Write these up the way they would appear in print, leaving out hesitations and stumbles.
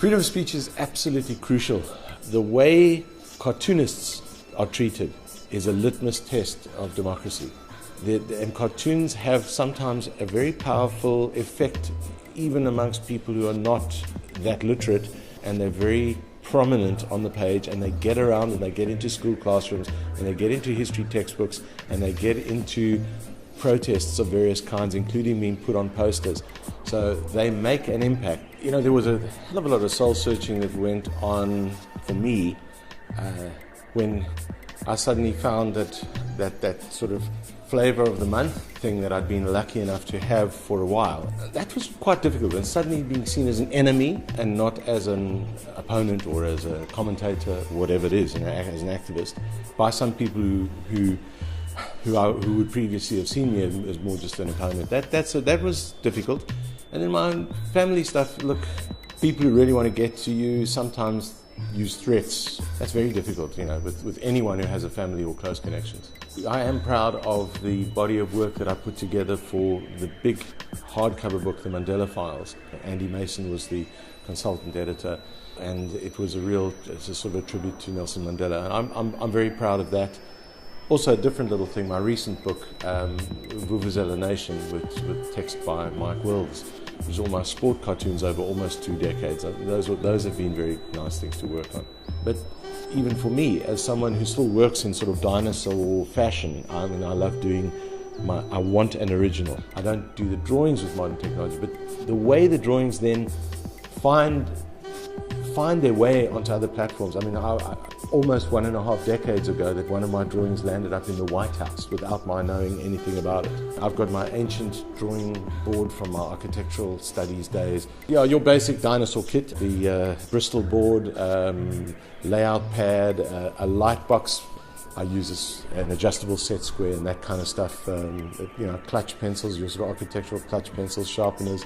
Freedom of speech is absolutely crucial. The way cartoonists are treated is a litmus test of democracy. And cartoons have sometimes a very powerful effect even amongst people who are not that literate, and they're very prominent on the page, and they get around and they get into school classrooms and they get into history textbooks and they get into protests of various kinds, including being put on posters. So they make an impact. You know, there was a hell of a lot of soul searching that went on for me when I suddenly found that sort of flavor of the month thing that I'd been lucky enough to have for a while. That was quite difficult, and suddenly being seen as an enemy and not as an opponent or as a commentator, whatever it is, as an activist, by some people who would previously have seen me as more just an opponent. That was difficult. And then my own family stuff, look, people who really want to get to you sometimes use threats. That's very difficult, you know, with anyone who has a family or close connections. I am proud of the body of work that I put together for the big hardcover book, The Mandela Files. Andy Mason was the consultant editor, and it was it's a sort of a tribute to Nelson Mandela. And I'm very proud of that. Also, a different little thing, my recent book, Vuvuzela Nation, with text by Mike Wills, which is all my sport cartoons over almost 2 decades. Those have been very nice things to work on. But even for me, as someone who still works in sort of dinosaur fashion, I mean, I love doing I want an original. I don't do the drawings with modern technology, but the way the drawings then find their way onto other platforms. I mean, almost 1.5 decades ago that one of my drawings landed up in the White House without my knowing anything about it. I've got my ancient drawing board from my architectural studies days. Yeah, your basic dinosaur kit, the Bristol board, layout pad, a light box. I use an adjustable set square and that kind of stuff. You know, clutch pencils, your sort of architectural clutch pencils, sharpeners,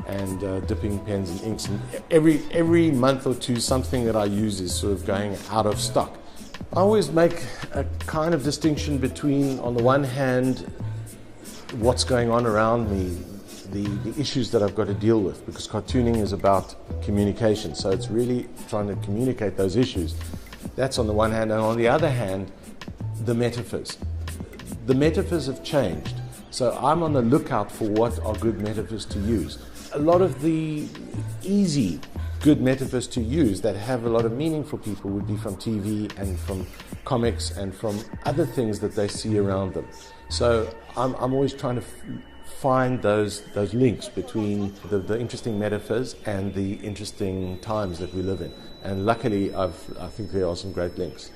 and dipping pens and inks. And every month or two, something that I use is sort of going out of stock. I always make a kind of distinction between, on the one hand, what's going on around me, the issues that I've got to deal with, because cartooning is about communication. So it's really trying to communicate those issues. That's on the one hand. And on the other hand, the metaphors. The metaphors have changed. So I'm on the lookout for what are good metaphors to use. A lot of the easy good metaphors to use that have a lot of meaning for people would be from TV and from comics and from other things that they see around them. So I'm always trying to find those links between the interesting metaphors and the interesting times that we live in. And luckily, I think there are some great links.